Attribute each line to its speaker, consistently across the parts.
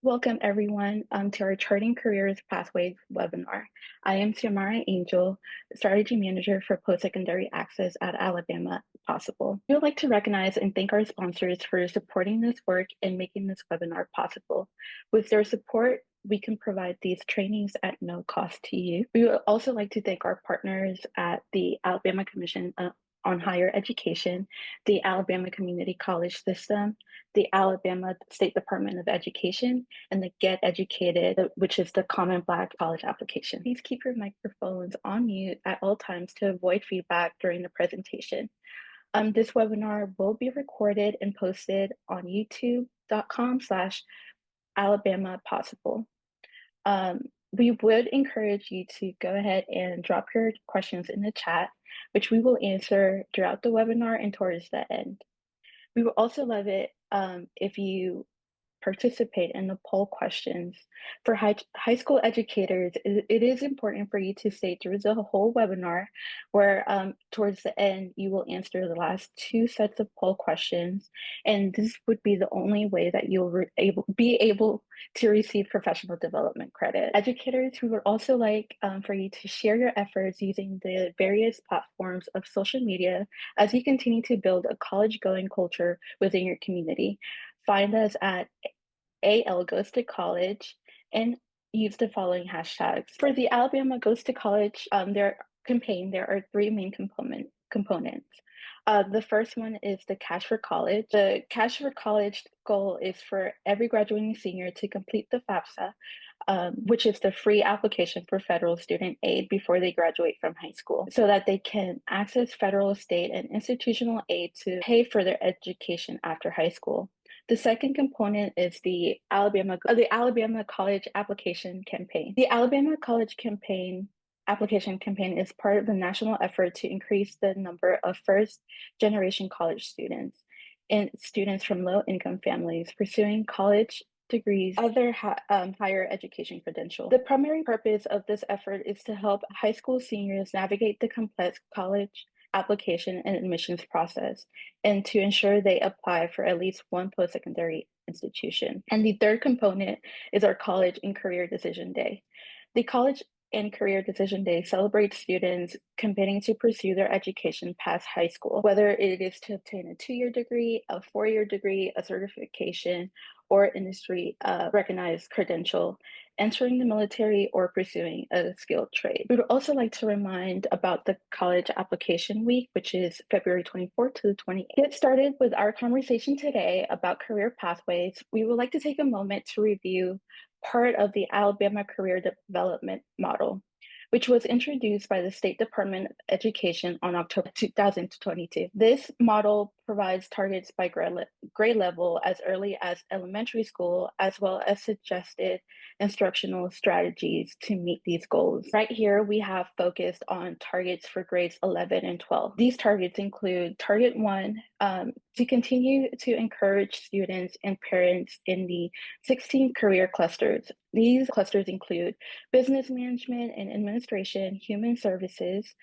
Speaker 1: Welcome everyone to our Charting Careers Pathways webinar. I am Xiomara Angel, Strategy Manager for Post-Secondary Access at Alabama Possible. We would like to recognize and thank our sponsors for supporting this work and making this webinar possible. With their support, we can provide these trainings at no cost to you. We would also like to thank our partners at the Alabama Commission on Higher Education, the Alabama Community College System, the Alabama State Department of Education, and the Get Educated, which is the Common Black College application. Please keep your microphones on mute at all times to avoid feedback during the presentation. This webinar will be recorded and posted on youtube.com/Alabama Possible. We would encourage you to go ahead and drop your questions in the chat, which we will answer throughout the webinar and towards the end. We would also love it if you participate in the poll questions. For high school educators, it is important for you to stay through the whole webinar, where towards the end, you will answer the last two sets of poll questions. And this would be the only way that you'll be able to receive professional development credit. Educators, we would also like for you to share your efforts using the various platforms of social media as you continue to build a college-going culture within your community. Find us at AL Goes to College and use the following hashtags. For the Alabama Goes to College there are three main components. The first one is the Cash for College. The Cash for College goal is for every graduating senior to complete the FAFSA, which is the free application for federal student aid before they graduate from high school, so that they can access federal, state, and institutional aid to pay for their education after high school. The second component is the Alabama College Application Campaign. The Alabama College Application Campaign is part of the national effort to increase the number of first-generation college students and students from low-income families pursuing college degrees, other higher education credentials. The primary purpose of this effort is to help high school seniors navigate the complex college application and admissions process, and to ensure they apply for at least one post-secondary institution. And the third component is our College and Career Decision Day. The College and Career Decision Day celebrates students committing to pursue their education past high school, whether it is to obtain a 2-year degree, a 4-year degree, a certification, or industry recognized credential, entering the military, or pursuing a skilled trade. We would also like to remind about the College Application Week, which is February 24th to the 28th. Get started with our conversation today about career pathways. We would like to take a moment to review part of the Alabama Career Development Model, which was introduced by the State Department of Education on October 2022. This model provides targets by grade level as early as elementary school, as well as suggested instructional strategies to meet these goals. Right here, we have focused on targets for grades 11 and 12. These targets include Target 1, to continue to encourage students and parents in the 16 career clusters. These clusters include business management and administration, human services,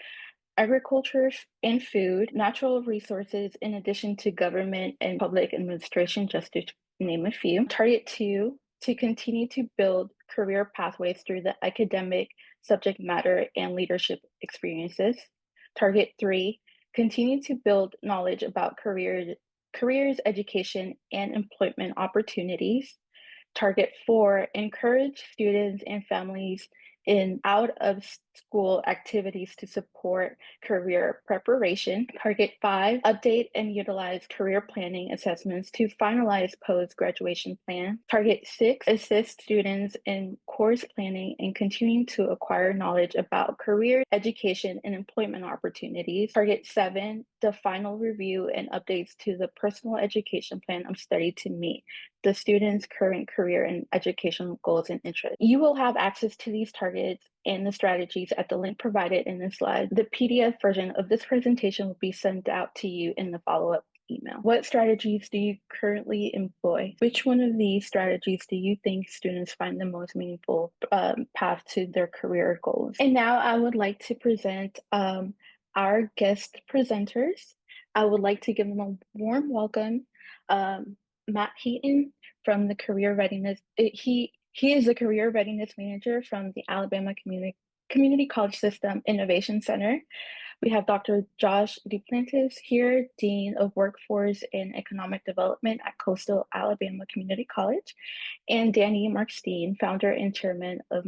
Speaker 1: agriculture and food, natural resources, in addition to government and public administration, just to name a few. Target 2, to continue to build career pathways through the academic, subject matter, and leadership experiences. Target 3, continue to build knowledge about careers, education, and employment opportunities. Target 4, encourage students and families in out of school activities to support career preparation. Target 5, update and utilize career planning assessments to finalize post-graduation plans. Target 6, assist students in course planning and continuing to acquire knowledge about career, education, and employment opportunities. Target 7, the final review and updates to the personal education plan of study to meet the student's current career and educational goals and interests. You will have access to these targets and the strategies at the link provided in this slide. The PDF version of this presentation will be sent out to you in the follow-up email. What strategies do you currently employ? Which one of these strategies do you think students find the most meaningful path to their career goals? And now I would like to present our guest presenters. I would like to give them a warm welcome. Matt Heaton, from the career readiness. He is the career readiness manager from the Alabama Community College System Innovation Center. We have Dr. Josh Duplantis here, Dean of Workforce and Economic Development at Coastal Alabama Community College, and Danny Markstein, founder and chairman of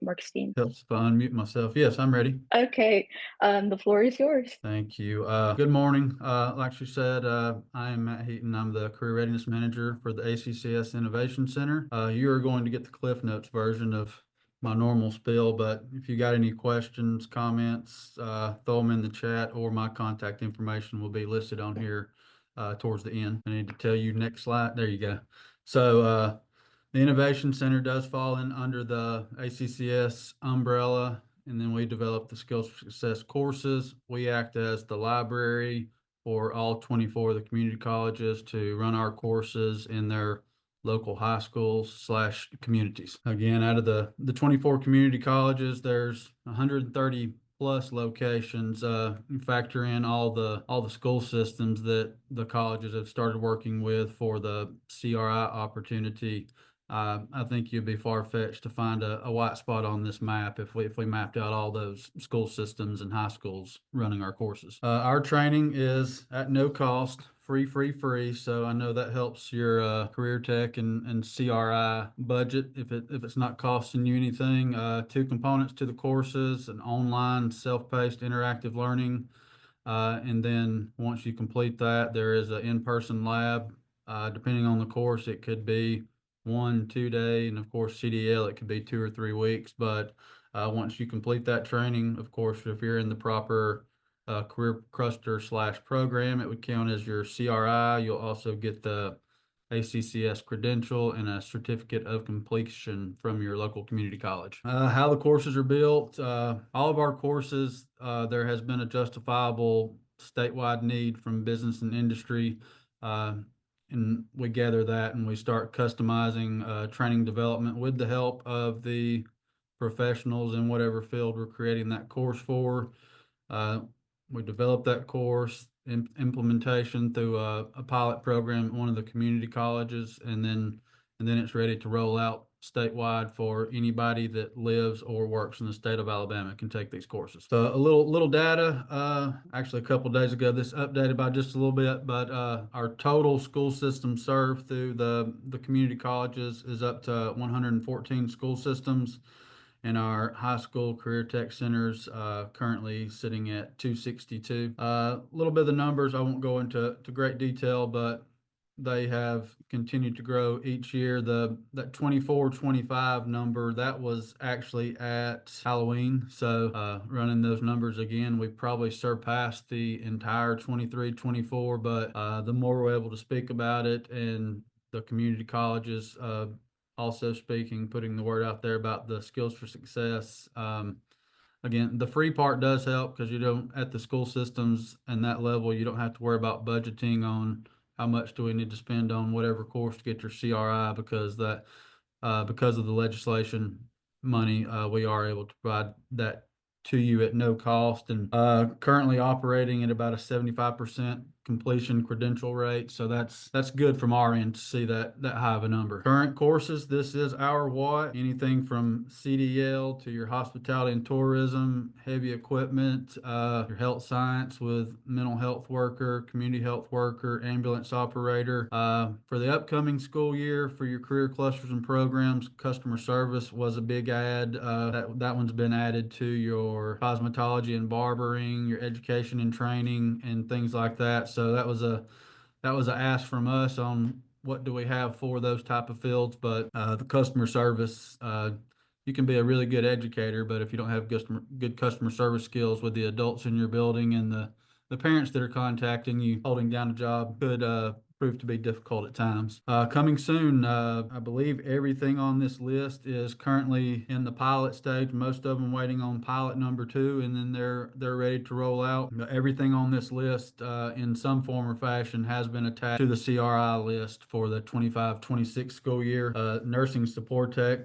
Speaker 1: Markstein.
Speaker 2: Helps if I unmute myself. Yes, I'm ready.
Speaker 1: Okay, the floor is yours.
Speaker 2: Thank you. Good morning. Like she said, I am Matt Heaton. I'm the Career Readiness Manager for the ACCS Innovation Center. You are going to get the Cliff Notes version of my normal spiel, but if you got any questions, comments, throw them in the chat, or my contact information will be listed on here towards the end. I need to tell you next slide. There you go. So the Innovation Center does fall in under the ACCS umbrella, and then we develop the Skills for Success courses. We act as the library for all 24 of the community colleges to run our courses in their local high schools / communities. Again, out of the 24 community colleges, there's 130 plus locations. Factor in all the school systems that the colleges have started working with for the CRI opportunity. I think you'd be far-fetched to find a white spot on this map if we mapped out all those school systems and high schools running our courses. Our training is at no cost, free. So I know that helps your career tech and CRI budget if it's not costing you anything. Two components to the courses: an online self-paced interactive learning, and then once you complete that, there is an in-person lab. Depending on the course, it could be 1-2 day, and of course CDL it could be 2 or 3 weeks. But once you complete that training, of course, if you're in the proper career cluster / program, it would count as your CRI. You'll also get the ACCS credential and a certificate of completion from your local community college. How the courses are built: all of our courses, there has been a justifiable statewide need from business and industry. And we gather that and we start customizing training development with the help of the professionals in whatever field we're creating that course for. We develop that course implementation through a pilot program at one of the community colleges, and then it's ready to roll out statewide for anybody that lives or works in the state of Alabama can take these courses. So a little data, actually a couple of days ago, this updated by just a little bit, but our total school system served through the community colleges is up to 114 school systems, and our high school career tech centers currently sitting at 262. A little bit of the numbers I won't go into great detail, but they have continued to grow each year. That 24-25 number, that was actually at Halloween. So running those numbers again, we probably surpassed the entire 23-24. But the more we're able to speak about it, and the community colleges also speaking, putting the word out there about the Skills for Success. Again, the free part does help because you don't, at the school systems and that level, you don't have to worry about budgeting on how much do we need to spend on whatever course to get your CRI, because because of the legislation money, we are able to provide that to you at no cost, and currently operating at about a 75% completion credential rate. So that's good from our end to see that high of a number. Current courses, this is our what, anything from CDL to your hospitality and tourism, heavy equipment, your health science with mental health worker, community health worker, ambulance operator. For the upcoming school year, for your career clusters and programs, customer service was a big add. That one's been added to your cosmetology and barbering, your education and training, and things like that. So that was a ask from us on what do we have for those type of fields. But the customer service, you can be a really good educator, but if you don't have good customer service skills with the adults in your building and the parents that are contacting you, holding down a job could prove to be difficult at times. Coming soon, I believe everything on this list is currently in the pilot stage. Most of them waiting on pilot number 2, and then they're ready to roll out. Everything on this list in some form or fashion has been attached to the CRI list for the 25-26 school year. Nursing support tech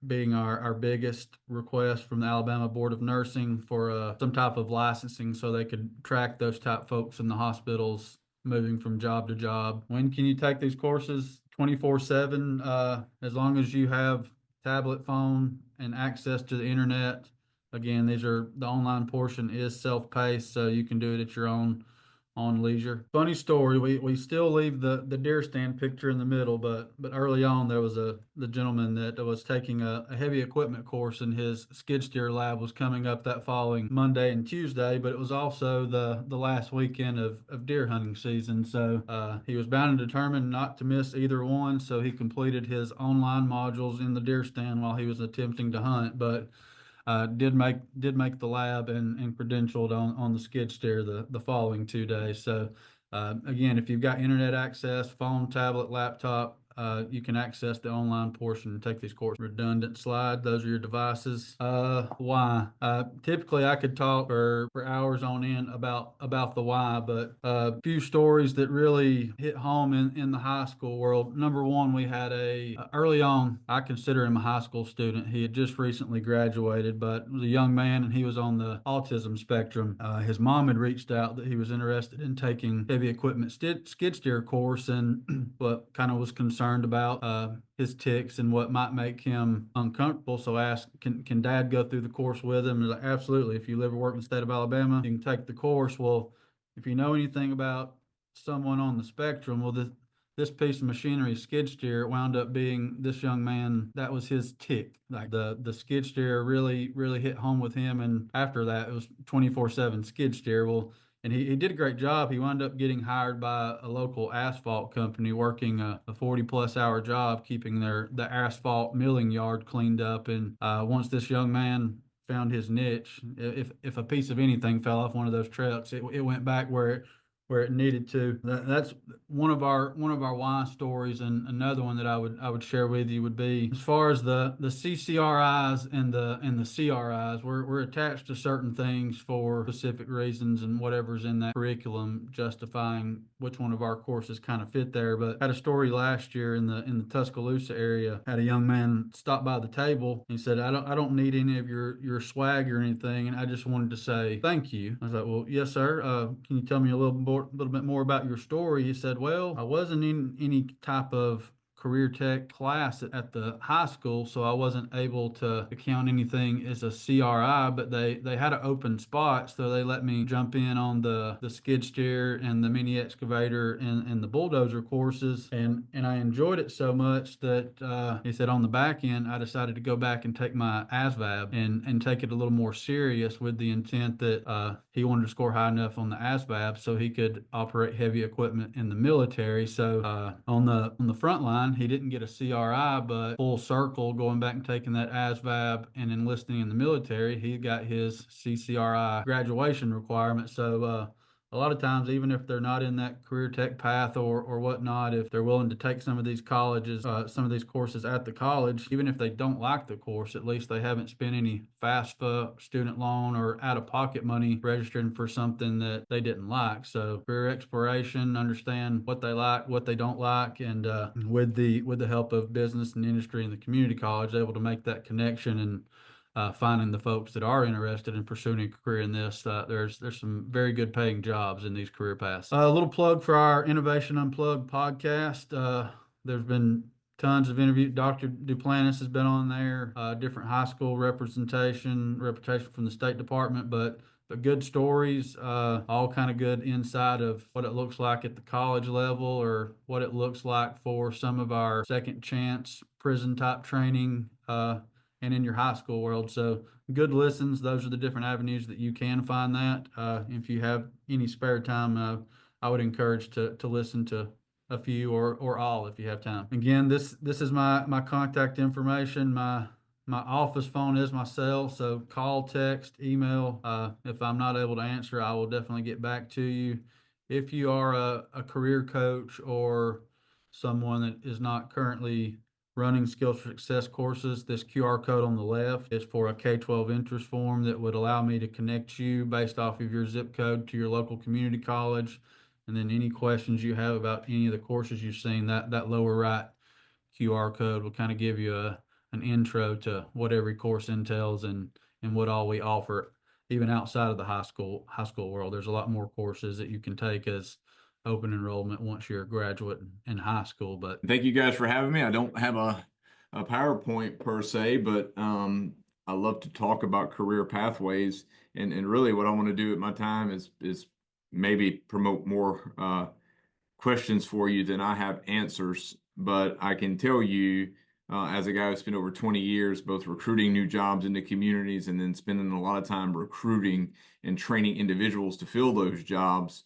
Speaker 2: being our biggest request from the Alabama Board of Nursing for some type of licensing so they could track those type folks in the hospitals moving from job to job. When can you take these courses? 24/7, as long as you have tablet, phone, and access to the internet. Again, the online portion is self-paced, so you can do it at your own on leisure. Funny story, we still leave the deer stand picture in the middle, but early on there was the gentleman that was taking a heavy equipment course, and his skid steer lab was coming up that following Monday and Tuesday, but it was also the last weekend of deer hunting season. So he was bound and determined not to miss either one, so he completed his online modules in the deer stand while he was attempting to hunt. But did make the lab and credentialed on the skid steer the following 2 days. So again, if you've got internet access, phone, tablet, laptop, you can access the online portion and take these courses. Redundant slide, those are your devices. Why? Typically I could talk for hours on end about the why, but a few stories that really hit home in the high school world. Number one, we had early on, I consider him a high school student. He had just recently graduated, but was a young man and he was on the autism spectrum. His mom had reached out that he was interested in taking heavy equipment skid steer course, and what kind of was concerned about his tics and what might make him uncomfortable. So I asked, can dad go through the course with him? And he's like, absolutely. If you live or work in the state of Alabama, you can take the course. Well, if you know anything about someone on the spectrum, well, this piece of machinery, skid steer, wound up being this young man. That was his tick. Like the skid steer really hit home with him. And after that, it was 24/7 skid steer. Well, and he did a great job. He wound up getting hired by a local asphalt company, working a 40-plus hour job, keeping the asphalt milling yard cleaned up. And once this young man found his niche, if a piece of anything fell off one of those trucks, it went back where it needed to. That's one of our why stories. And another one that I would share with you would be, as far as the CCRIs and the CRIs, we're attached to certain things for specific reasons, and whatever's in that curriculum justifying which one of our courses kind of fit there. But I had a story last year in the Tuscaloosa area. Had a young man stop by the table. He said, I don't need any of your swag or anything, and I just wanted to say thank you. I was like, well, yes, sir. Can you tell me a little bit more about your story? He said, well, I wasn't in any type of career tech class at the high school, so I wasn't able to count anything as a CRI, but they had an open spot, so they let me jump in on the skid steer and the mini excavator and the bulldozer courses, and I enjoyed it so much that he said on the back end I decided to go back and take my ASVAB and take it a little more serious, with the intent that he wanted to score high enough on the ASVAB so he could operate heavy equipment in the military. So on the front line, he didn't get a CRI, but full circle, going back and taking that ASVAB and enlisting in the military, he got his CCRI graduation requirement. So a lot of times, even if they're not in that career tech path or whatnot, if they're willing to take some of these some of these courses at the college, even if they don't like the course, at least they haven't spent any FAFSA, student loan, or out-of-pocket money registering for something that they didn't like. So career exploration, understand what they like, what they don't like, and with the help of business and industry and the community college, able to make that connection and finding the folks that are interested in pursuing a career in this. There's some very good paying jobs in these career paths. A little plug for our Innovation Unplugged podcast. There's been tons of interviews. Dr. Duplantis has been on there, different high school reputation from the State Department, but good stories, all kind of good insight of what it looks like at the college level, or what it looks like for some of our second chance prison type training, and in your high school world. So good listens. Those are the different avenues that you can find that. If you have any spare time, I would encourage to listen to a few or all if you have time. Again, this is my contact information. My office phone is my cell, so call, text, email. If I'm not able to answer, I will definitely get back to you. If you are a career coach or someone that is not currently running Skills for Success courses, this QR code on the left is for a K-12 interest form that would allow me to connect you based off of your zip code to your local community college. And then any questions you have about any of the courses you've seen, that lower right QR code will kind of give you an intro to what every course entails and what all we offer, even outside of the high school world. There's a lot more courses that you can take as open enrollment once you're a graduate in high school. But
Speaker 3: Thank you guys for having me. I don't have a PowerPoint per se, but I love to talk about career pathways. And really what I want to do at my time is maybe promote more questions for you than I have answers. But I can tell you, as a guy who spent over 20 years both recruiting new jobs into communities and then spending a lot of time recruiting and training individuals to fill those jobs,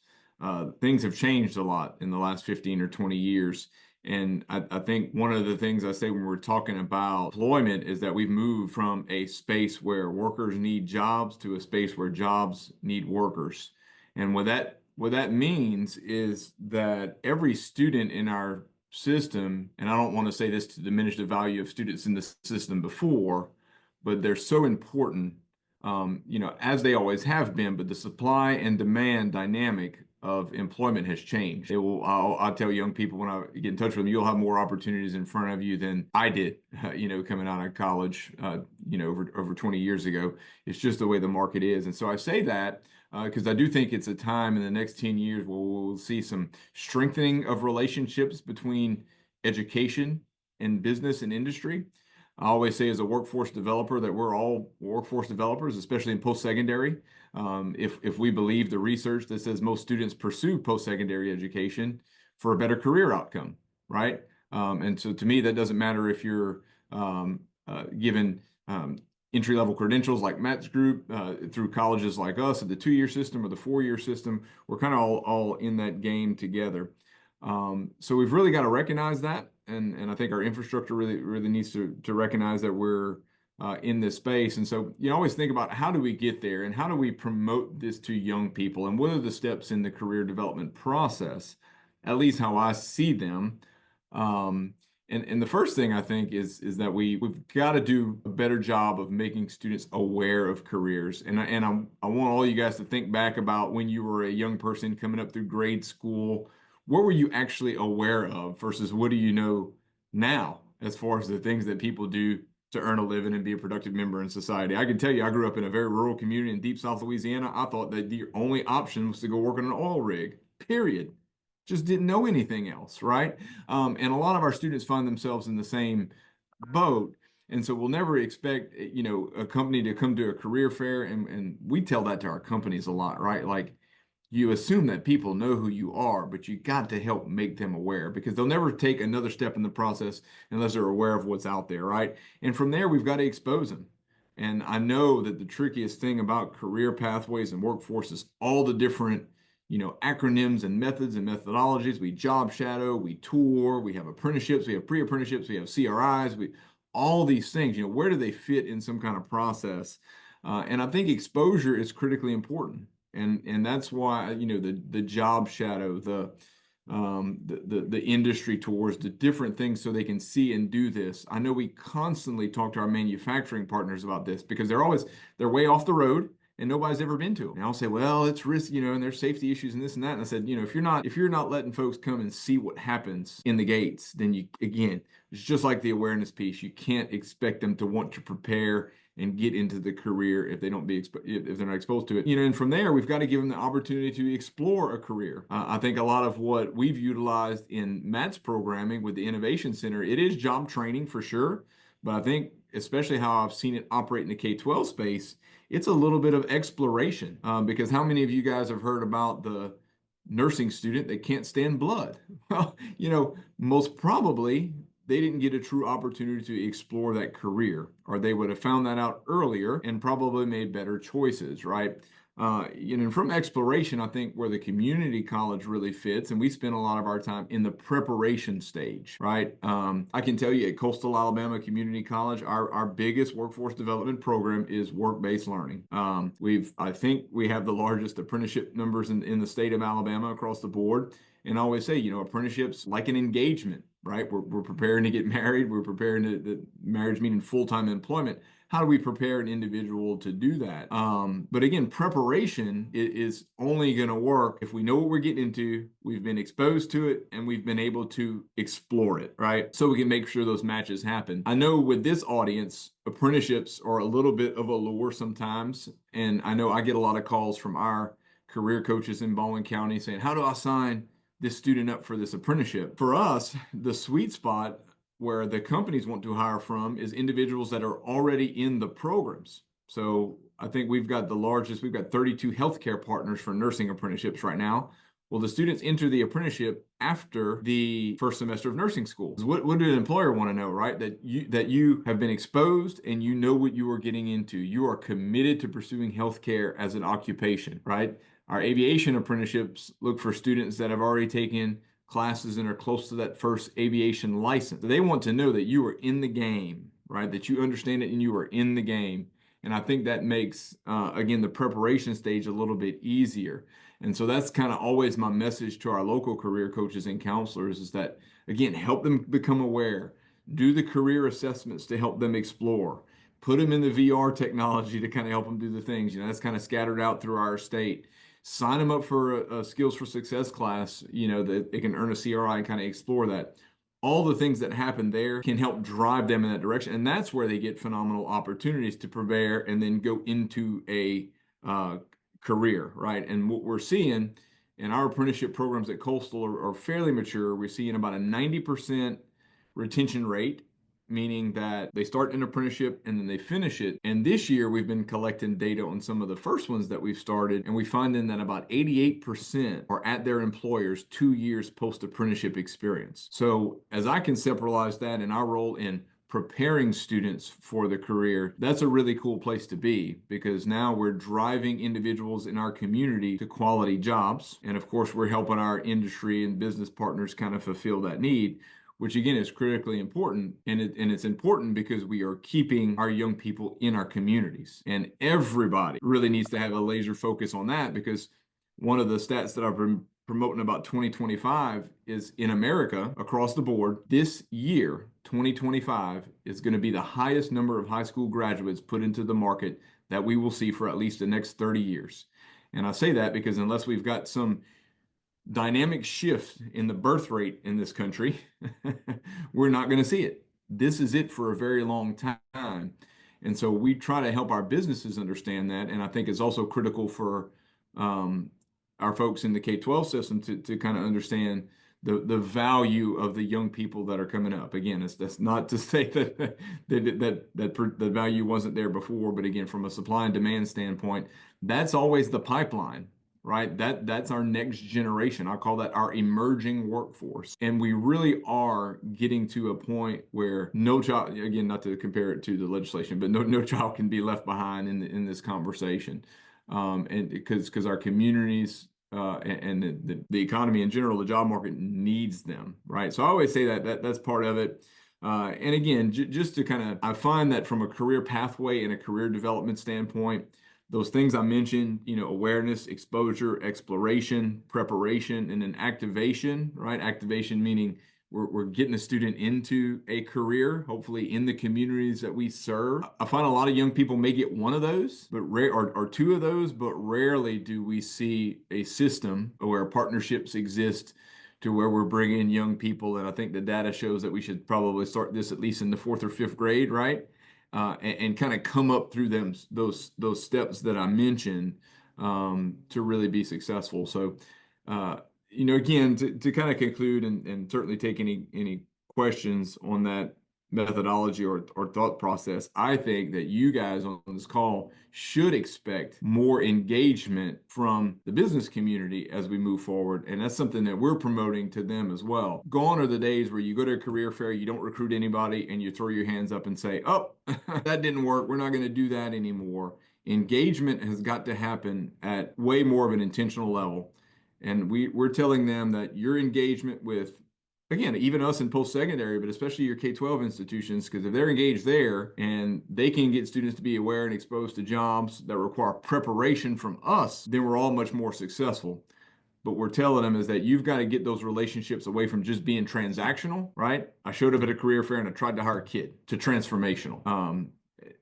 Speaker 3: things have changed a lot in the last 15 or 20 years. And I think one of the things I say when we're talking about employment is that we've moved from a space where workers need jobs to a space where jobs need workers. And what that means is that every student in our system, and I don't want to say this to diminish the value of students in the system before, but they're so important, as they always have been, but the supply and demand dynamic of employment has changed. I'll tell young people when I get in touch with them, you'll have more opportunities in front of you than I did, coming out of college, over 20 years ago. It's just the way the market is. And so I say that because I do think it's a time in the next 10 years where we'll see some strengthening of relationships between education and business and industry. I always say as a workforce developer that we're all workforce developers, especially in post-secondary. If we believe the research that says most students pursue post-secondary education for a better career outcome, right? And so to me, that doesn't matter if you're given entry-level credentials like Matt's group through colleges like us at the 2-year system or the 4-year system. We're kind of all in that game together. So we've really got to recognize that. And I think our infrastructure really needs to recognize that we're in this space. And so you always think about how do we get there and how do we promote this to young people and what are the steps in the career development process, at least how I see them. And the first thing I think is that we've got to do a better job of making students aware of careers. And I want all you guys to think back about when you were a young person coming up through grade school. What were you actually aware of versus what do you know now as far as the things that people do to earn a living and be a productive member in society? I can tell you, I grew up in a very rural community in deep South Louisiana. I thought that the only option was to go work on an oil rig, period. Just didn't know anything else, right? And a lot of our students find themselves in the same boat. And so we'll never expect, a company to come to a career fair. And we tell that to our companies a lot, right? Like, you assume that people know who you are, but you got to help make them aware because they'll never take another step in the process unless they're aware of what's out there, right? And from there, we've got to expose them. And I know that the trickiest thing about career pathways and workforce is all the different, acronyms and methods and methodologies. We job shadow, we tour, we have apprenticeships, we have pre-apprenticeships, we have CRIs, all these things, where do they fit in some kind of process? And I think exposure is critically important. And that's why, the job shadow, the industry tours, the different things so they can see and do this. I know we constantly talk to our manufacturing partners about this because they're way off the road and nobody's ever been to them. And I'll say, well, it's risky, and there's safety issues and this and that. And I said, if you're not letting folks come and see what happens in the gates, then it's just like the awareness piece. You can't expect them to want to prepare and get into the career if they're not exposed to it. And from there, we've got to give them the opportunity to explore a career. I think a lot of what we've utilized in Matt's programming with the Innovation Center, it is job training for sure. But I think especially how I've seen it operate in the K-12 space, it's a little bit of exploration because how many of you guys have heard about the nursing student that can't stand blood? Well, most probably they didn't get a true opportunity to explore that career, or they would have found that out earlier and probably made better choices, right? And from exploration, I think where the community college really fits, and we spend a lot of our time in the preparation stage, right? I can tell you at Coastal Alabama Community College, our biggest workforce development program is work-based learning. I think we have the largest apprenticeship numbers in the state of Alabama across the board. And I always say, apprenticeships like an engagement, right? We're preparing to get married. We're preparing the marriage meaning full-time employment. How do we prepare an individual to do that? But again, preparation is only going to work if we know what we're getting into, we've been exposed to it, and we've been able to explore it, right? So we can make sure those matches happen. I know with this audience, apprenticeships are a little bit of a lure sometimes. And I know I get a lot of calls from our career coaches in Baldwin County saying, how do I sign this student up for this apprenticeship. For us, the sweet spot where the companies want to hire from is individuals that are already in the programs. So I think we've got 32 healthcare partners for nursing apprenticeships right now. Well, the students enter the apprenticeship after the first semester of nursing school. What did an employer want to know, right? That you have been exposed and you know what you are getting into. You are committed to pursuing healthcare as an occupation, right? Our aviation apprenticeships look for students that have already taken classes and are close to that first aviation license. So they want to know that you are in the game, right? That you understand it and you are in the game. And I think that makes, again, the preparation stage a little bit easier. And so that's kind of always my message to our local career coaches and counselors is that, again, help them become aware, do the career assessments to help them explore, put them in the VR technology to kind of help them do the things. That's kind of scattered out through our state. Sign them up for a Skills for Success class, that they can earn a CRI and kind of explore that. All the things that happen there can help drive them in that direction. And that's where they get phenomenal opportunities to prepare and then go into a career, right? And what we're seeing in our apprenticeship programs at Coastal are fairly mature. We're seeing about a 90% retention rate, meaning that they start an apprenticeship and then they finish it. And this year we've been collecting data on some of the first ones that we've started, and we find in that about 88% are at their employers 2 years post-apprenticeship experience. So as I conceptualize that in our role in preparing students for the career, that's a really cool place to be, because now we're driving individuals in our community to quality jobs. And of course, we're helping our industry and business partners kind of fulfill that need, which again is critically important. And it's important because we are keeping our young people in our communities. And everybody really needs to have a laser focus on that, because one of the stats that I've been promoting about 2025 is in America across the board, this year, 2025, is going to be the highest number of high school graduates put into the market that we will see for at least the next 30 years. And I say that because unless we've got some dynamic shift in the birth rate in this country, we're not going to see it. This is it for a very long time. And so we try to help our businesses understand that. And I think it's also critical for our folks in the K-12 system to kind of understand the value of the young people that are coming up. Again, that's not to say that the value wasn't there before, but again, from a supply and demand standpoint, that's always the pipeline, right? That's our next generation. I call that our emerging workforce. And we really are getting to a point where no child, again, not to compare it to the legislation, but no child can be left behind in this conversation. And because our communities and the economy in general, the job market needs them, right? So I always say that's part of it. And again, just to kind of, I find that from a career pathway and a career development standpoint, those things I mentioned, awareness, exposure, exploration, preparation, and then activation, right? Activation meaning we're getting a student into a career, hopefully in the communities that we serve. I find a lot of young people may get one of those, but or two of those, but rarely do we see a system where partnerships exist to where we're bringing young people. And I think the data shows that we should probably start this at least in the 4th or 5th grade, right? And kind of come up through those steps that I mentioned to really be successful. So, again, to kind of conclude and certainly take any questions on that methodology or thought process, I think that you guys on this call should expect more engagement from the business community as we move forward. And that's something that we're promoting to them as well. Gone are the days where you go to a career fair, you don't recruit anybody, and you throw your hands up and say, oh, that didn't work. We're not going to do that anymore. Engagement has got to happen at way more of an intentional level. And we're telling them that your engagement with, again, even us in post-secondary, but especially your K-12 institutions, because if they're engaged there and they can get students to be aware and exposed to jobs that require preparation from us, then we're all much more successful. But we're telling them is that you've got to get those relationships away from just being transactional, right? I showed up at a career fair and I tried to hire a kid, to transformational.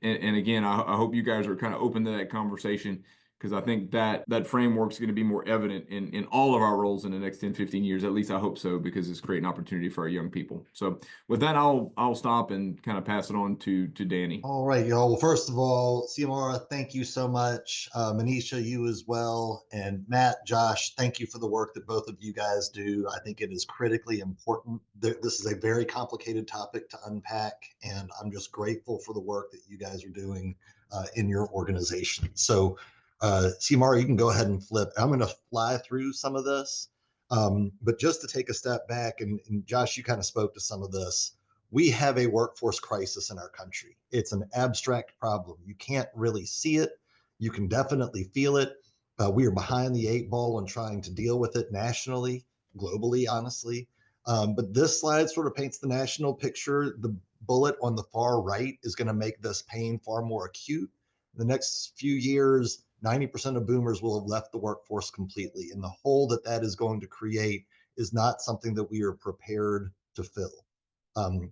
Speaker 3: And again, I hope you guys are kind of open to that conversation, because I think that framework is going to be more evident in all of our roles in the next 10, 15 years. At least I hope so, because it's creating opportunity for our young people. So with that, I'll stop and kind of pass it on to Danny.
Speaker 4: All right, y'all. Well, first of all, Xiomara, thank you so much. Manisha, you as well. And Matt, Josh, thank you for the work that both of you guys do. I think it is critically important. This is a very complicated topic to unpack, and I'm just grateful for the work that you guys are doing in your organization. So, Xiomara, you can go ahead and flip. I'm going to fly through some of this, but just to take a step back, and Josh, you kind of spoke to some of this. We have a workforce crisis in our country. It's an abstract problem. You can't really see it. You can definitely feel it. We are behind the 8 ball in trying to deal with it nationally, globally, honestly. But this slide sort of paints the national picture. The bullet on the far right is going to make this pain far more acute. In the next few years, 90% of boomers will have left the workforce completely. And the hole that that is going to create is not something that we are prepared to fill.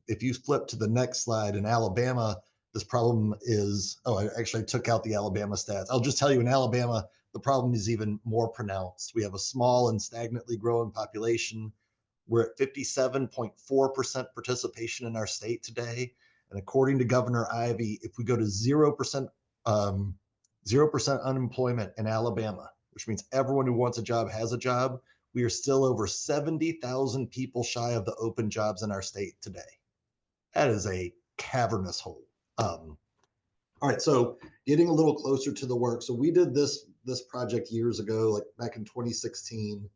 Speaker 4: If you flip to the next slide, in Alabama, this problem is, I actually took out the Alabama stats. I'll just tell you, in Alabama, the problem is even more pronounced. We have a small and stagnantly growing population. We're at 57.4% participation in our state today. And according to Governor Ivey, if we go to 0%, 0% unemployment in Alabama, which means everyone who wants a job has a job, we are still over 70,000 people shy of the open jobs in our state today. That is a cavernous hole. All right, so getting a little closer to the work. So we did this project years ago, like back in 2016.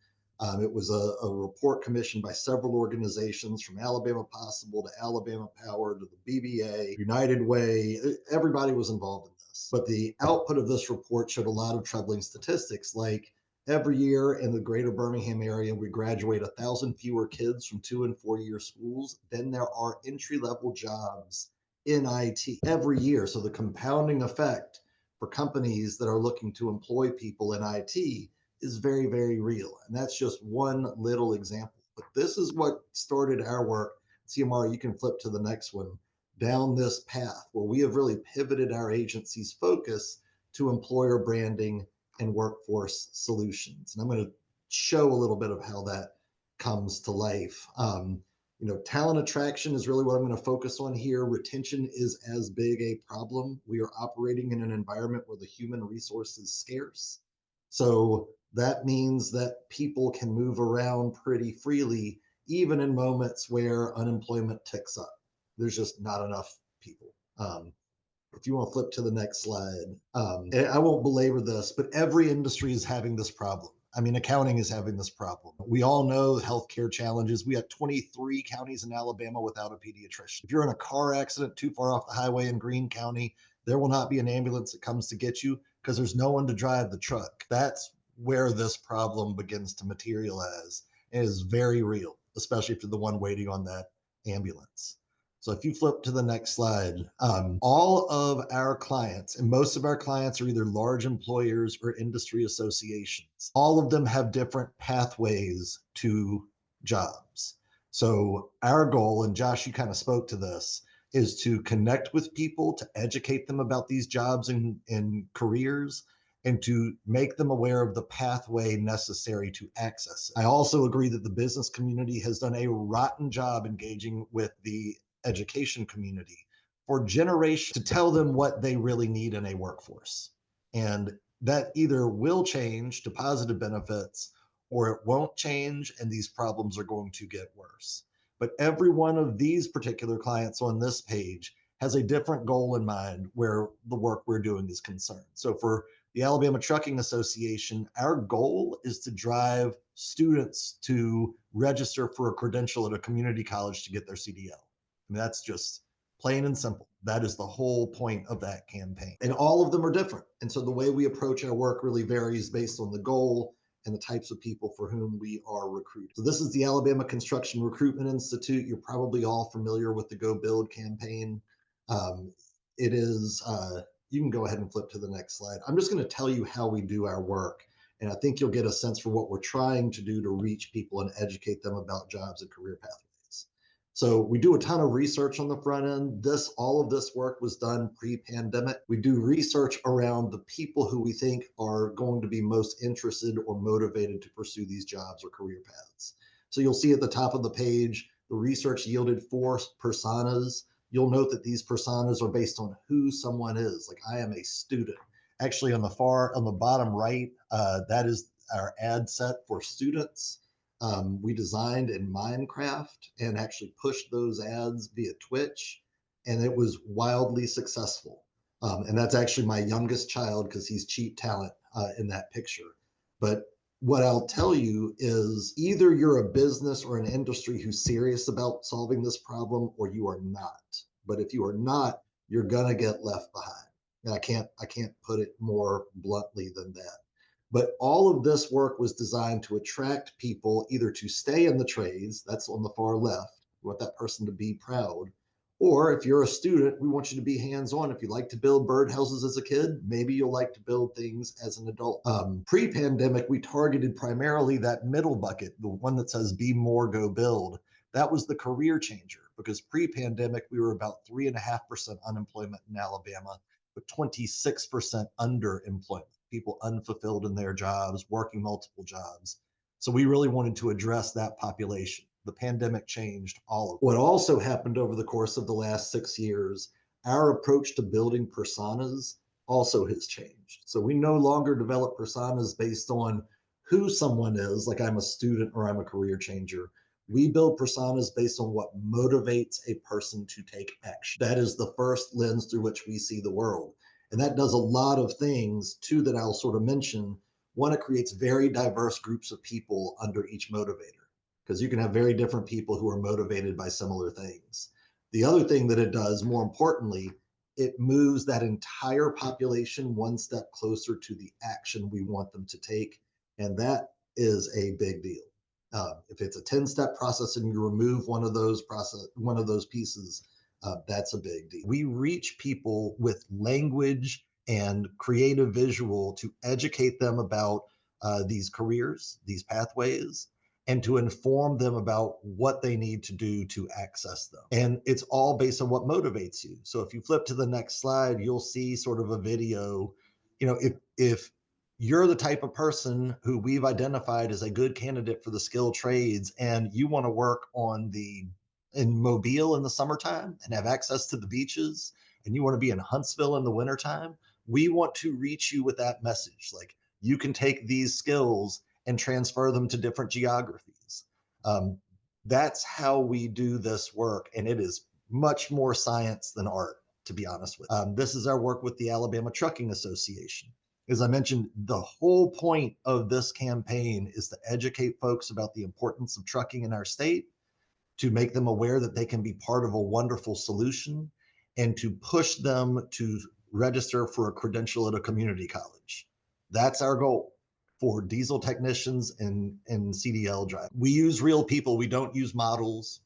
Speaker 4: It was a report commissioned by several organizations, from Alabama Possible to Alabama Power to the BBA, United Way. Everybody was involved in this. But the output of this report showed a lot of troubling statistics, like every year in the greater Birmingham area, we graduate 1,000 fewer kids from 2- and 4-year schools than there are entry-level jobs in IT every year. So the compounding effect for companies that are looking to employ people in IT is very, very real. And that's just one little example. But this is what started our work. Xiomara, you can flip to the next one, down this path where we have really pivoted our agency's focus to employer branding and workforce solutions. And I'm going to show a little bit of how that comes to life. Talent attraction is really what I'm going to focus on here. Retention is as big a problem. We are operating in an environment where the human resource is scarce. So that means that people can move around pretty freely, even in moments where unemployment ticks up. There's just not enough people. If you want to flip to the next slide, and I won't belabor this, but every industry is having this problem. I mean, accounting is having this problem. We all know healthcare challenges. We have 23 counties in Alabama without a pediatrician. If you're in a car accident too far off the highway in Greene County, there will not be an ambulance that comes to get you because there's no one to drive the truck. That's where this problem begins to materialize. It is very real, especially if you're the one waiting on that ambulance. So if you flip to the next slide, all of our clients, and most of our clients are either large employers or industry associations. All of them have different pathways to jobs. So our goal, and Josh, you kind of spoke to this, is to connect with people, to educate them about these jobs and careers, and to make them aware of the pathway necessary to access it. I also agree that the business community has done a rotten job engaging with the education community for generations to tell them what they really need in a workforce. And that either will change to positive benefits or it won't change and these problems are going to get worse. But every one of these particular clients on this page has a different goal in mind where the work we're doing is concerned. So for the Alabama Trucking Association, our goal is to drive students to register for a credential at a community college to get their CDL. I mean, that's just plain and simple. That is the whole point of that campaign. And all of them are different. And so the way we approach our work really varies based on the goal and the types of people for whom we are recruiting. So this is the Alabama Construction Recruitment Institute. You're probably all familiar with the Go Build campaign. It is, you can go ahead and flip to the next slide. I'm just going to tell you how we do our work. And I think you'll get a sense for what we're trying to do to reach people and educate them about jobs and career pathways. So we do a ton of research on the front end. All of this work was done pre-pandemic. We do research around the people who we think are going to be most interested or motivated to pursue these jobs or career paths. So you'll see at the top of the page, the research yielded 4 personas. You'll note that these personas are based on who someone is. Like, I am a student. Actually, on the bottom right, that is our ad set for students. We designed in Minecraft and actually pushed those ads via Twitch, and it was wildly successful. And that's actually my youngest child because he's cheap talent in that picture. But what I'll tell you is either you're a business or an industry who's serious about solving this problem, or you are not. But if you are not, you're gonna get left behind. And I can't put it more bluntly than that. But all of this work was designed to attract people either to stay in the trades, that's on the far left, we want that person to be proud, or if you're a student, we want you to be hands-on. If you like to build birdhouses as a kid, maybe you'll like to build things as an adult. Pre-pandemic, we targeted primarily that middle bucket, the one that says be more, go build. That was the career changer, because pre-pandemic, we were about 3.5% unemployment in Alabama, but 26% underemployment, people unfulfilled in their jobs, working multiple jobs. So we really wanted to address that population. The pandemic changed all of it. What also happened over the course of the last 6 years, our approach to building personas also has changed. So we no longer develop personas based on who someone is, like I'm a student or I'm a career changer. We build personas based on what motivates a person to take action. That is the first lens through which we see the world. And that does a lot of things too that I'll sort of mention. One, it creates very diverse groups of people under each motivator, because you can have very different people who are motivated by similar things. The other thing that it does, more importantly, it moves that entire population one step closer to the action we want them to take. And that is a big deal. If it's a 10-step process and you remove one of those pieces, that's a big deal. We reach people with language and creative visual to educate them about these careers, these pathways, and to inform them about what they need to do to access them. And it's all based on what motivates you. So if you flip to the next slide, you'll see sort of a video. If you're the type of person who we've identified as a good candidate for the skilled trades, and you want to work in Mobile in the summertime and have access to the beaches, and you want to be in Huntsville in the wintertime, we want to reach you with that message. Like, you can take these skills and transfer them to different geographies. That's how we do this work. And it is much more science than art, to be honest with you. This is our work with the Alabama Trucking Association. As I mentioned, the whole point of this campaign is to educate folks about the importance of trucking in our state, to make them aware that they can be part of a wonderful solution, and to push them to register for a credential at a community college. That's our goal for diesel technicians and CDL drivers. We use real people. We don't use models.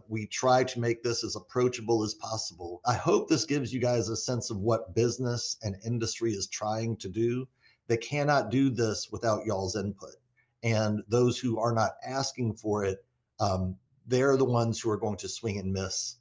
Speaker 4: We try to make this as approachable as possible. I hope this gives you guys a sense of what business and industry is trying to do. They cannot do this without y'all's input. And those who are not asking for it, they're the ones who are going to swing and miss,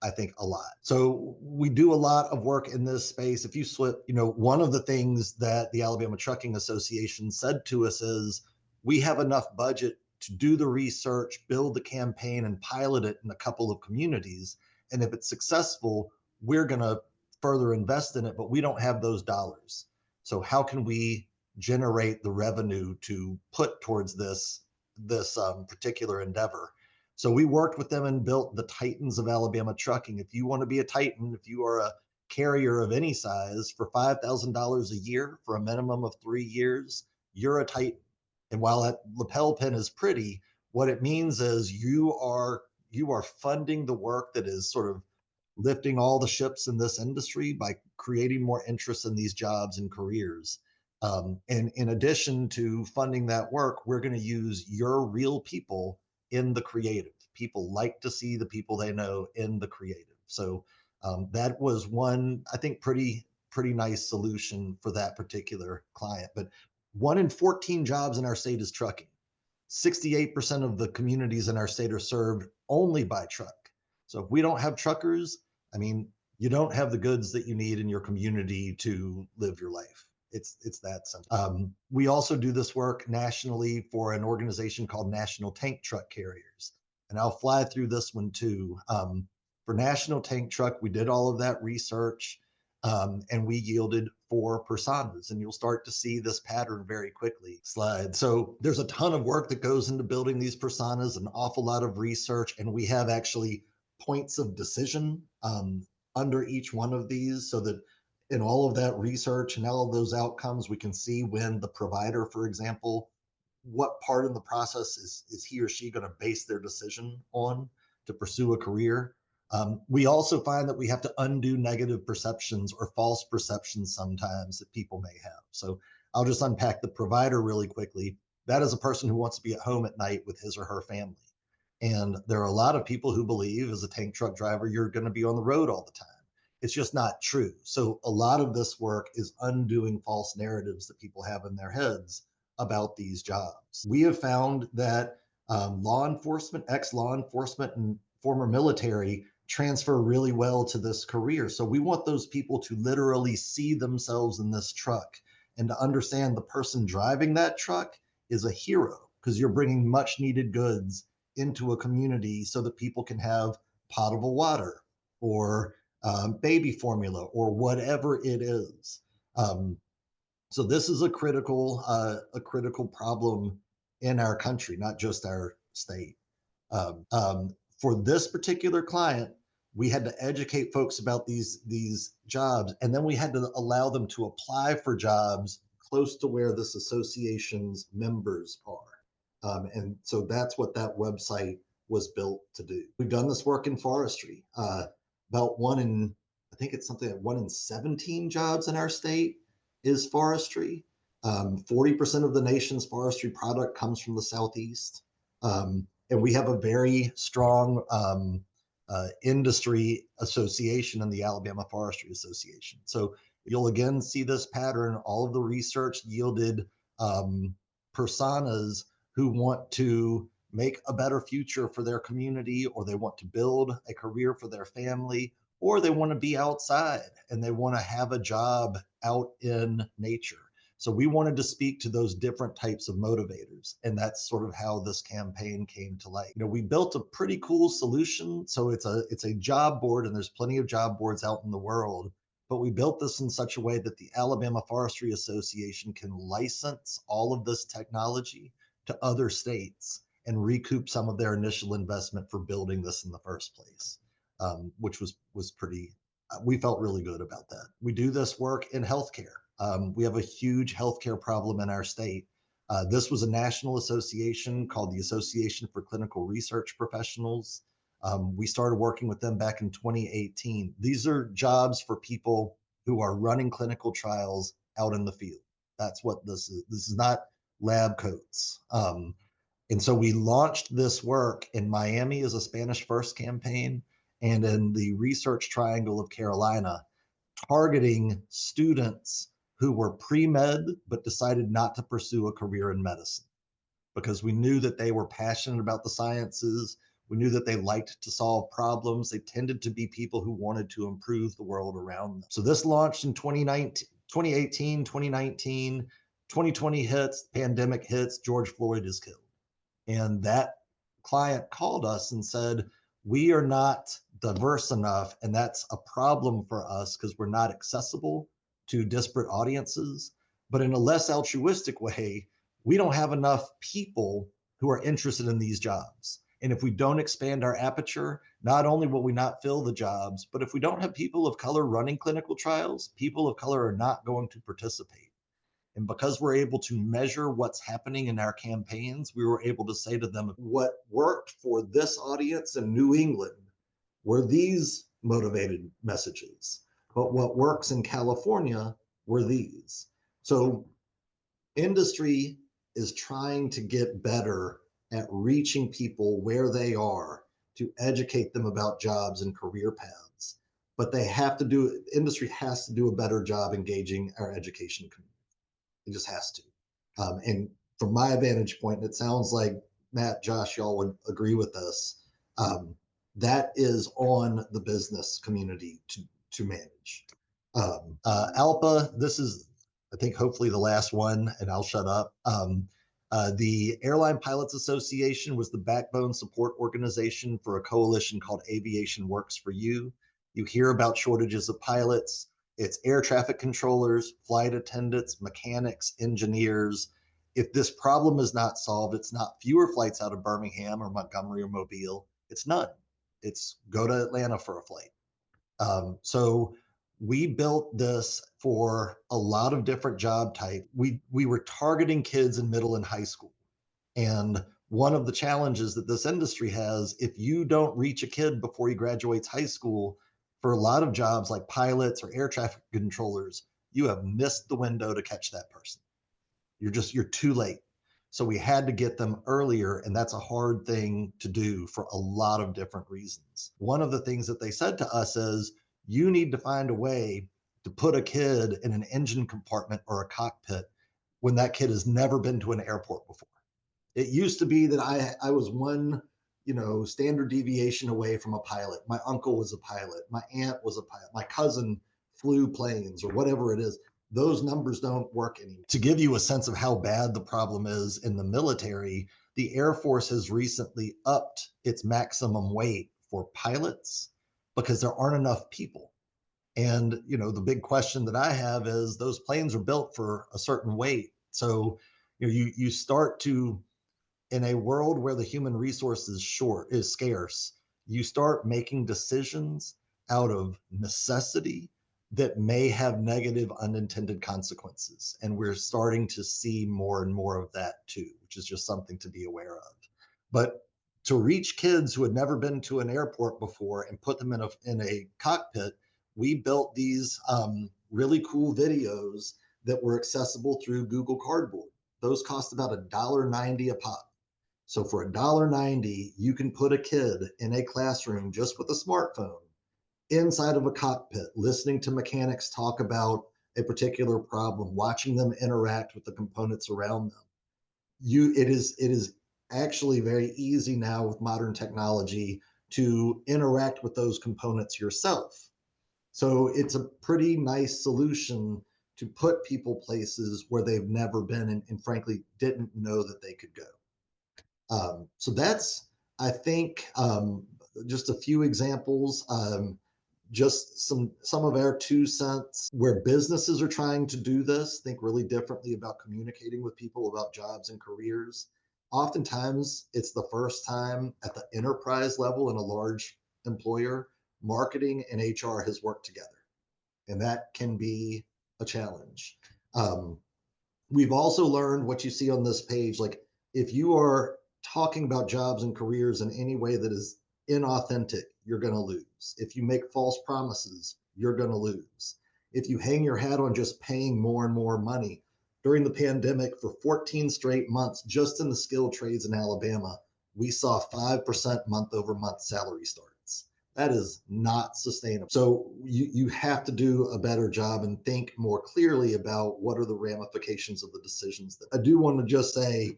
Speaker 4: I think, a lot. So we do a lot of work in this space. If you slip, one of the things that the Alabama Trucking Association said to us is, we have enough budget to do the research, build the campaign, and pilot it in a couple of communities. And if it's successful, we're going to further invest in it, but we don't have those dollars. So how can we generate the revenue to put towards this particular endeavor? So we worked with them and built the Titans of Alabama Trucking. If you want to be a Titan, if you are a carrier of any size, for $5,000 a year for a minimum of 3 years, you're a Titan. And while that lapel pin is pretty, what it means is you are funding the work that is sort of lifting all the ships in this industry by creating more interest in these jobs and careers. And in addition to funding that work, we're going to use your real people in the creative. People like to see the people they know in the creative. So that was one, I think, pretty nice solution for that particular client. But 1 in 14 jobs in our state is trucking. 68% of the communities in our state are served only by truck. So if we don't have truckers, I mean, you don't have the goods that you need in your community to live your life. It's that simple. We also do this work nationally for an organization called National Tank Truck Carriers, and I'll fly through this one too. For National Tank Truck, we did all of that research, and we yielded 4 personas, and you'll start to see this pattern very quickly. Slide. So there's a ton of work that goes into building these personas, an awful lot of research, and we have actually points of decision under each one of these, so that in all of that research and all of those outcomes, we can see when the provider, for example, what part in the process is he or she going to base their decision on to pursue a career. We also find that we have to undo negative perceptions or false perceptions sometimes that people may have. So I'll just unpack the provider really quickly. That is a person who wants to be at home at night with his or her family. And there are a lot of people who believe as a tank truck driver, you're going to be on the road all the time. It's just not true. So a lot of this work is undoing false narratives that people have in their heads about these jobs. We have found that law enforcement, ex-law enforcement, and former military transfer really well to this career. So we want those people to literally see themselves in this truck and to understand the person driving that truck is a hero, because you're bringing much needed goods into a community so that people can have potable water or baby formula or whatever it is. So this is a critical problem in our country, not just our state. For this particular client, we had to educate folks about these jobs, and then we had to allow them to apply for jobs close to where this association's members are. And so that's what that website was built to do. We've done this work in forestry. About I think it's something like 1 in 17 jobs in our state is forestry. 40% of the nation's forestry product comes from the Southeast. And we have a very strong industry association in the Alabama Forestry Association. So you'll again see this pattern. All of the research yielded personas who want to make a better future for their community, or they want to build a career for their family, or they want to be outside and they want to have a job out in nature. So we wanted to speak to those different types of motivators, and that's sort of how this campaign came to light. We built a pretty cool solution. So it's a job board, and there's plenty of job boards out in the world, but we built this in such a way that the Alabama Forestry Association can license all of this technology to other states and recoup some of their initial investment for building this in the first place, which was pretty, we felt really good about that. We do this work in healthcare. We have a huge healthcare problem in our state. This was a national association called the Association for Clinical Research Professionals. We started working with them back in 2018. These are jobs for people who are running clinical trials out in the field. That's what this is. This is not lab coats. And so we launched this work in Miami as a Spanish First campaign, and in the Research Triangle of Carolina, targeting students who were pre-med but decided not to pursue a career in medicine, because we knew that they were passionate about the sciences. We knew that they liked to solve problems. They tended to be people who wanted to improve the world around them. So this launched in 2018, 2019, 2020 hits, pandemic hits, George Floyd is killed. And that client called us and said, we are not diverse enough, and that's a problem for us because we're not accessible to disparate audiences. But in a less altruistic way, we don't have enough people who are interested in these jobs. And if we don't expand our aperture, not only will we not fill the jobs, but if we don't have people of color running clinical trials, people of color are not going to participate. And because we're able to measure what's happening in our campaigns, we were able to say to them, what worked for this audience in New England were these motivated messages, but what works in California were these. So industry is trying to get better at reaching people where they are to educate them about jobs and career paths, but industry has to do a better job engaging our education community. It just has to. And from my vantage point, and it sounds like Matt, Josh, y'all would agree with this. that is on the business community to manage. ALPA, this is, I think, hopefully the last one, and I'll shut up. The Airline Pilots Association was the backbone support organization for a coalition called Aviation Works for You. You hear about shortages of pilots. It's air traffic controllers, flight attendants, mechanics, engineers. If this problem is not solved, it's not fewer flights out of Birmingham or Montgomery or Mobile. It's none. It's go to Atlanta for a flight. So we built this for a lot of different job types. We were targeting kids in middle and high school. And one of the challenges that this industry has, if you don't reach a kid before he graduates high school, for a lot of jobs like pilots or air traffic controllers, you have missed the window to catch that person. You're too late. So we had to get them earlier, and that's a hard thing to do for a lot of different reasons. One of the things that they said to us is, you need to find a way to put a kid in an engine compartment or a cockpit when that kid has never been to an airport before. It used to be that I was one, standard deviation away from a pilot. My uncle was a pilot. My aunt was a pilot. My cousin flew planes or whatever it is. Those numbers don't work anymore. To give you a sense of how bad the problem is in the military, the Air Force has recently upped its maximum weight for pilots because there aren't enough people. And, the big question that I have is, those planes are built for a certain weight. So, you start to, in a world where the human resource is scarce, you start making decisions out of necessity that may have negative unintended consequences. And we're starting to see more and more of that too, which is just something to be aware of. But to reach kids who had never been to an airport before and put them in a cockpit, we built these really cool videos that were accessible through Google Cardboard. Those cost about $1.90 a pop. So for $1.90, you can put a kid in a classroom just with a smartphone inside of a cockpit, listening to mechanics talk about a particular problem, watching them interact with the components around them. It is actually very easy now with modern technology to interact with those components yourself. So it's a pretty nice solution to put people places where they've never been and frankly didn't know that they could go. So that's, I think, just a few examples. Just some of our 2 cents where businesses are trying to do this, think really differently about communicating with people about jobs and careers. Oftentimes, it's the first time at the enterprise level in a large employer, marketing and HR has worked together, and that can be a challenge. We've also learned what you see on this page, like if you are talking about jobs and careers in any way that is inauthentic, you're going to lose. If you make false promises, you're going to lose. If you hang your hat on just paying more and more money, during the pandemic for 14 straight months, just in the skilled trades in Alabama, we saw 5% month over month salary starts. That is not sustainable. So you have to do a better job and think more clearly about what are the ramifications of the decisions. That I do want to just say,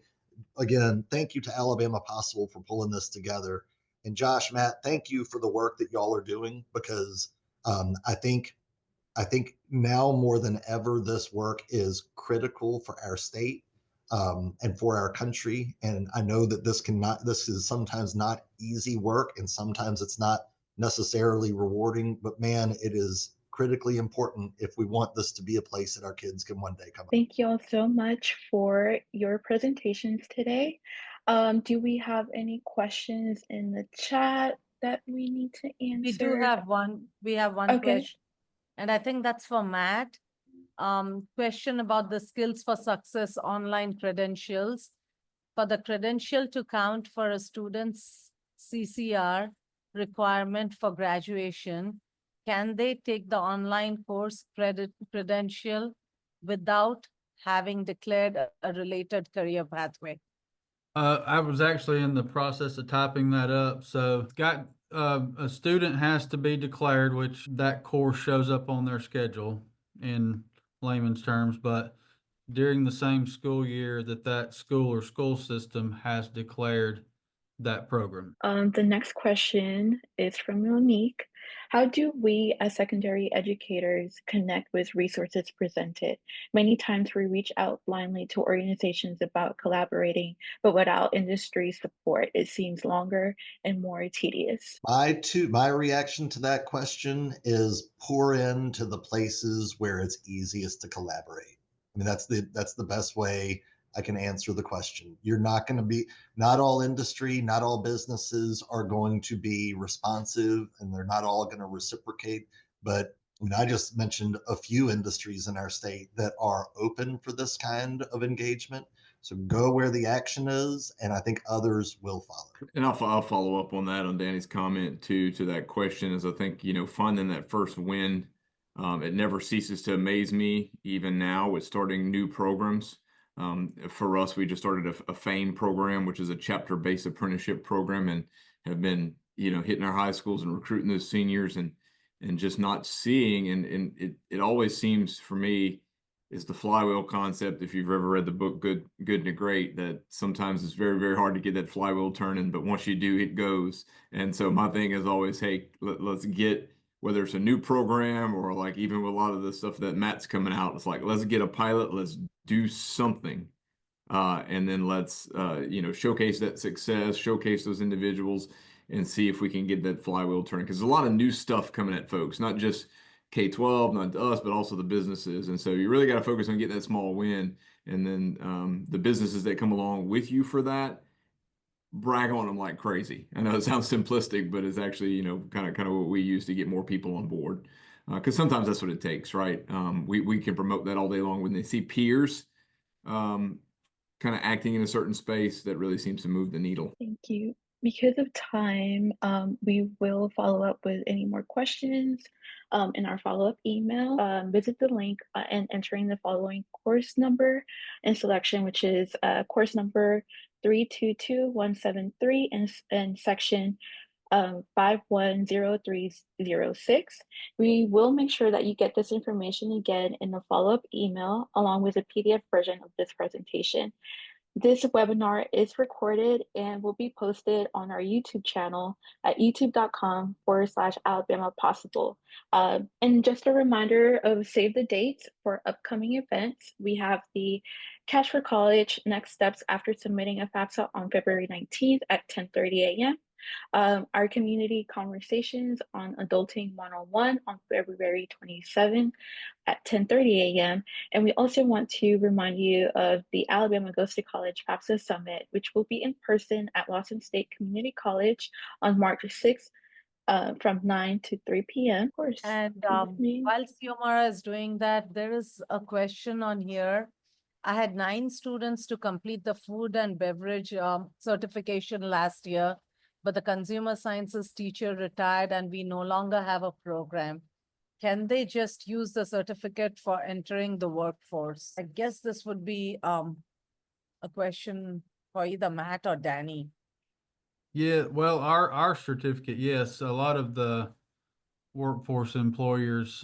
Speaker 4: again, thank you to Alabama Possible for pulling this together. And Josh, Matt, thank you for the work that y'all are doing, because I think now more than ever, this work is critical for our state and for our country. And I know that this is sometimes not easy work, and sometimes it's not necessarily rewarding, but man, it is critically important if we want this to be a place that our kids can one day come.
Speaker 1: Thank you all so much for your presentations today. Do we have any questions in the chat that we need to answer?
Speaker 5: We do have one. We have one
Speaker 1: Okay.
Speaker 5: question, and I think that's for Matt. Question about the skills for success online credentials. For the credential to count for a student's CCR requirement for graduation, can they take the online course credential without having declared a related career pathway?
Speaker 2: I was actually in the process of typing that up. So a student has to be declared, which that course shows up on their schedule in layman's terms, but during the same school year that school or school system has declared that program.
Speaker 1: The next question is from Monique. How do we as secondary educators connect with resources presented? Many times we reach out blindly to organizations about collaborating, but without industry support, it seems longer and more tedious.
Speaker 4: My reaction to that question is pour into the places where it's easiest to collaborate. I mean, that's the best way I can answer the question. You're not going to be, not all industry, not all businesses are going to be responsive, and they're not all going to reciprocate. But I mean, I just mentioned a few industries in our state that are open for this kind of engagement. So go where the action is, and I think others will follow.
Speaker 3: And I'll follow up on that, on Danny's comment too, to that question, is I think, finding that first win, it never ceases to amaze me, even now with starting new programs. For us, we just started a FAME program, which is a chapter-based apprenticeship program, and have been, hitting our high schools and recruiting those seniors, and just not seeing, and it always seems for me is the flywheel concept. If you've ever read the book Good and the Great, that sometimes it's very, very hard to get that flywheel turning, but once you do, it goes. And so my thing is always, hey, let's get, whether it's a new program or like even with a lot of the stuff that Matt's coming out, it's like, let's get a pilot, let's do something. And then let's, showcase that success, showcase those individuals, and see if we can get that flywheel turning. Because there's a lot of new stuff coming at folks, not just K-12, not us, but also the businesses. And so you really got to focus on getting that small win. And then the businesses that come along with you for that, brag on them like crazy. I know it sounds simplistic, but it's actually, kind of what we use to get more people on board. Because sometimes that's what it takes, right? We can promote that all day long when they see peers kind of acting in a certain space that really seems to move the needle.
Speaker 1: Thank you. Because of time, we will follow up with any more questions in our follow-up email. Visit the link and entering the following course number and selection, which is course number 322173 and section 510306. We will make sure that you get this information again in the follow-up email along with a PDF version of this presentation. This webinar is recorded and will be posted on our YouTube channel at youtube.com/Alabama Possible. And just a reminder of save the dates for upcoming events. We have the Cash for College Next Steps after submitting a FAFSA on February 19th at 10:30 a.m. Our community conversations on Adulting 101 on February 27th at 10:30 a.m. And we also want to remind you of the Alabama Goes to College FAFSA Summit, which will be in person at Lawson State Community College on March 6th from 9 to 3 p.m. Of course.
Speaker 5: And while Xiomara is doing that, there is a question on here. I had 9 students to complete the food and beverage certification last year, but the consumer sciences teacher retired and we no longer have a program. Can they just use the certificate for entering the workforce? I guess this would be a question for either Matt or Danny.
Speaker 2: Yeah, well, our certificate, yes, a lot of the workforce employers,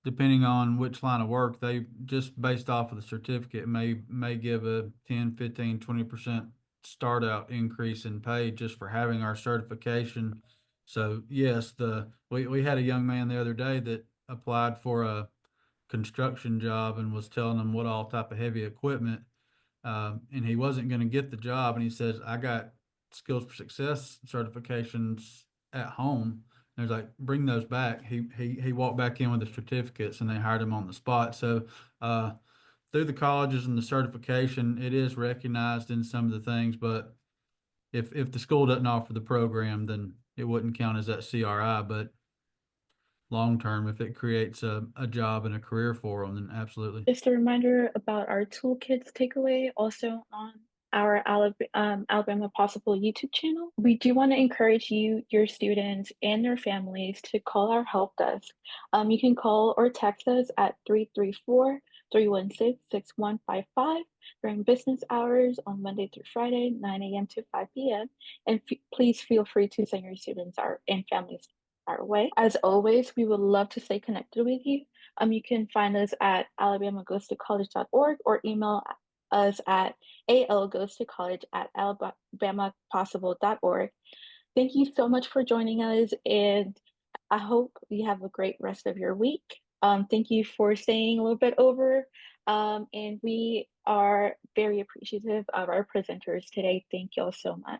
Speaker 2: depending on which line of work, they just based off of the certificate may give a 10, 15, 20% start out increase in pay just for having our certification. So yes, we had a young man the other day that applied for a construction job and was telling them what all type of heavy equipment, and he wasn't going to get the job. And he says, I got Skills for Success certifications at home. And I was like, bring those back. He walked back in with the certificates and they hired him on the spot. So through the colleges and the certification, it is recognized in some of the things, but if the school doesn't offer the program, then it wouldn't count as that CRI. But long term, if it creates a job and a career for them, then absolutely.
Speaker 1: Just a reminder about our toolkits takeaway also on our Alabama Possible YouTube channel. We do want to encourage you, your students, and their families to call our help desk. You can call or text us at 334-316-6155 during business hours on Monday through Friday, 9 a.m. to 5 p.m. And please feel free to send your students and families our way. As always, we would love to stay connected with you. You can find us at alabamagoestocollege.org or email us at algoestocollege@alabamapossible.org. Thank you so much for joining us, and I hope you have a great rest of your week. Thank you for staying a little bit over, and we are very appreciative of our presenters today. Thank y'all so much.